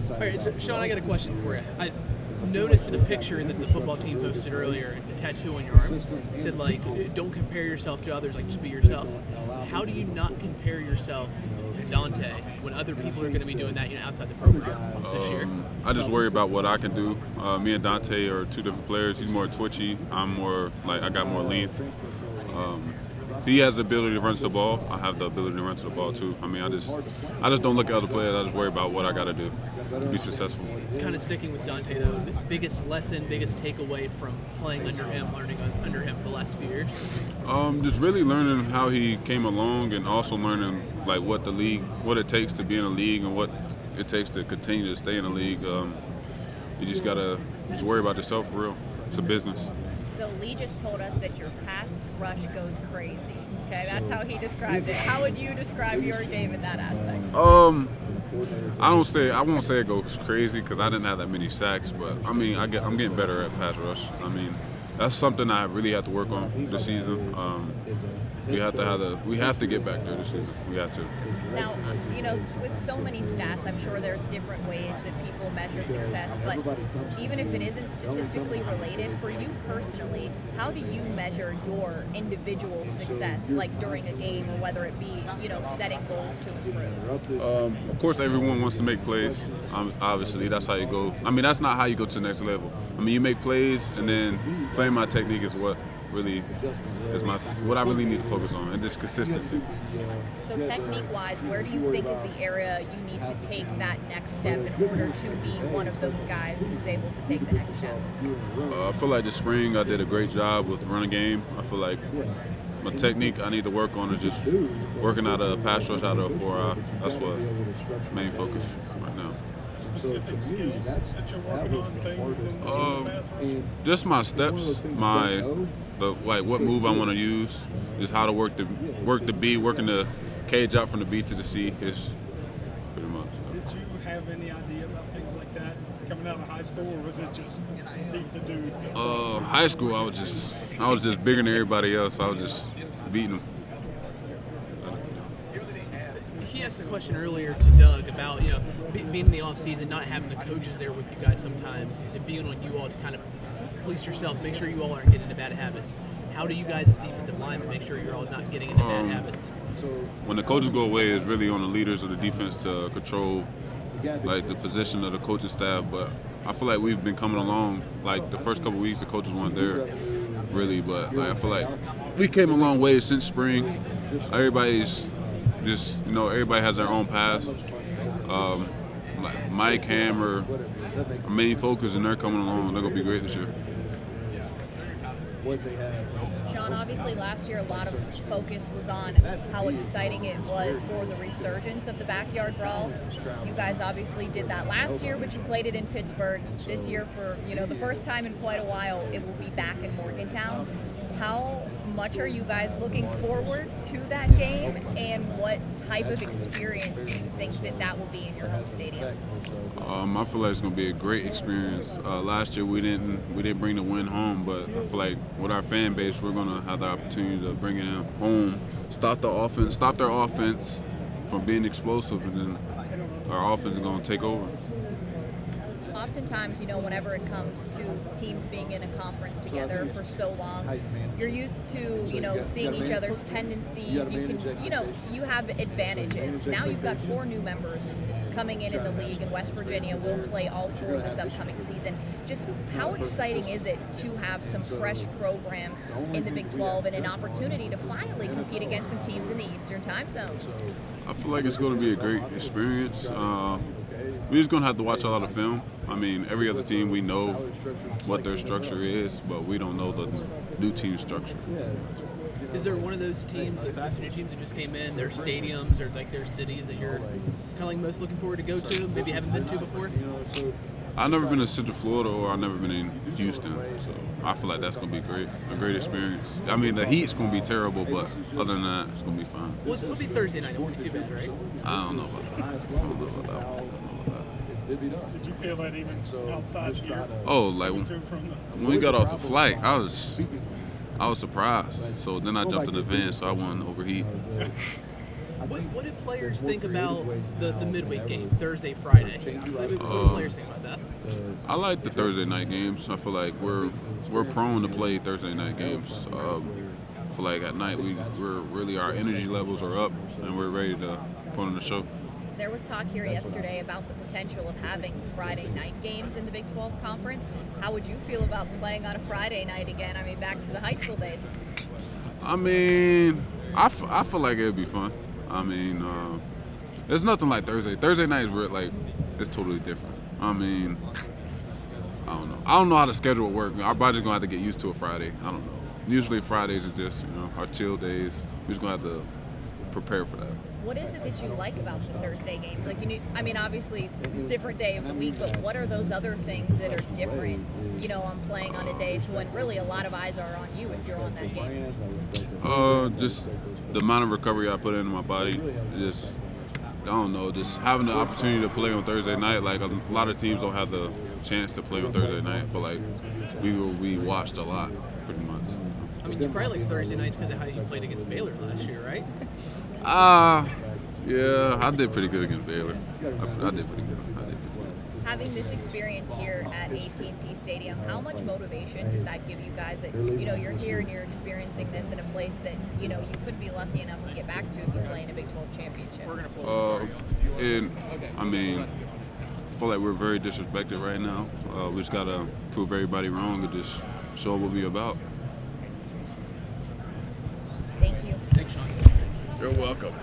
All right, so Sean, I got a question for you. I noticed in a picture that the football team posted earlier, a tattoo on your arm said, like, don't compare yourself to others, like, just be yourself. How do you not compare yourself to Dante when other people are going to be doing that, outside the program this year? I just worry about what I can do. Me and Dante are two different players. He's more twitchy. I'm more, I got more length. He has the ability to run to the ball. I have the ability to run to the ball too. I just don't look at other players. I just worry about what I got to do to be successful. Kind of sticking with Dante though, the biggest lesson, biggest takeaway from playing under him, learning under him the last few years? Just really learning how he came along, and also learning what it takes to be in a league, and what it takes to continue to stay in the league. You just gotta worry about yourself for real. It's a business. So Lee just told us that your pass rush goes crazy. Okay, that's how he described it. How would you describe your game in that aspect? I won't say it goes crazy because I didn't have that many sacks, but I'm getting better at pass rush. That's something I really have to work on this season. We have to get back there this season. We have to. Now, with so many stats, I'm sure there's different ways that people measure success, but even if it isn't statistically related, for you personally, how do you measure your individual success, like during a game, or whether it be, setting goals to improve? Of course, everyone wants to make plays. Obviously, that's how you go. That's not how you go to the next level. You make plays, and then playing my technique is what really is what I really need to focus on, and just consistency. So technique-wise, where do you think is the area you need to take that next step in order to be one of those guys who's able to take the next step? I feel like this spring I did a great job with the running game. I feel like my technique I need to work on is just working out a pass rush out of a 4-eye. That's what main focus right now. Specific skills that you're working on, things in the past? Just my steps, what move I want to use, just how to work the B, working the cage out from the B to the C is pretty much. Did you have any idea about things like that coming out of high school, or was it just beat the dude? High school, I was just bigger than everybody else. I was just beating them. He asked a question earlier to Doug about being in the off season, not having the coaches there with you guys sometimes, and being on you all to kind of police yourselves, make sure you all aren't getting into bad habits. How do you guys as defensive linemen make sure you're all not getting into bad habits? When the coaches go away, it's really on the leaders of the defense to control the position of the coaching staff. But I feel like we've been coming along. The first couple of weeks, the coaches weren't there really, but I feel like we came a long way since spring. Everybody's just everybody has their own path. Mike, Hammer, our main focus, and they're coming along. They're gonna be great this year. Sean, obviously last year a lot of focus was on how exciting it was for the resurgence of the Backyard Brawl. You guys obviously did that last year, but you played it in Pittsburgh. This year, for the first time in quite a while, it will be back in Morgantown. How much are you guys looking forward to that game, and what type of experience do you think that will be in your home stadium? I feel like it's going to be a great experience. Last year we didn't bring the win home, but I feel like with our fan base we're going to have the opportunity to bring it home, stop their offense from being explosive, and then our offense is going to take over. Oftentimes, whenever it comes to teams being in a conference together for so long, you're used to, seeing each other's tendencies. You have advantages. Now you've got 4 new members coming in the league, and West Virginia will play all 4 this upcoming season. Just how exciting is it to have some fresh programs in the Big 12 and an opportunity to finally compete against some teams in the Eastern Time Zone? I feel like it's going to be a great experience. We're just going to have to watch a lot of film. Every other team, we know what their structure is, but we don't know the new team structure. Is there one of those teams, those new teams that just came in, their stadiums or their cities that you're kind of most looking forward to go to, maybe haven't been to before? I've never been to Central Florida, or I've never been in Houston, so I feel like that's going to be a great experience. The heat's going to be terrible, but other than that, it's going to be fine. Well, it'll be Thursday night. It won't be too bad, right? I don't know about that. Did you feel that even outside here? Oh, when we got off the flight, I was surprised. So then I jumped in the van so I wouldn't overheat. What do players think about the midweek games, Thursday, Friday? What do players think about that? I like the Thursday night games. I feel like we're prone to play Thursday night games. I feel like at night we're really, our energy levels are up and we're ready to put on the show. There was talk here yesterday about the potential of having Friday night games in the Big 12 Conference. How would you feel about playing on a Friday night again? I mean, back to the high school days. I mean, I feel like it'd be fun. I mean, there's nothing like Thursday. Thursday night is like, it's totally different. I mean, I don't know. I don't know how the schedule will work. Our body's gonna have to get used to a Friday. I don't know. Usually Fridays are just, our chill days. We're just gonna have to prepare for that. What is it that you like about the Thursday games? Like, I mean, obviously, different day of the week, but what are those other things that are different, on playing on a day to when really a lot of eyes are on you if you're on that game? Just the amount of recovery I put into my body. Just, I don't know, just having the opportunity to play on Thursday night. Like, a lot of teams don't have the chance to play on Thursday night. I feel like we watched a lot, pretty much. I mean, you probably like Thursday nights because of how you played against Baylor last year, right? Yeah, I did pretty good against Baylor. I did pretty good. Having this experience here at AT&T Stadium, how much motivation does that give you guys that, you're here and you're experiencing this in a place that, you could be lucky enough to get back to if you play in a Big 12 championship? We're going to pull and, I mean, I feel like we're very disrespected right now. We just got to prove everybody wrong and just show what we're about. Thank you. Thanks, Sean. You're welcome.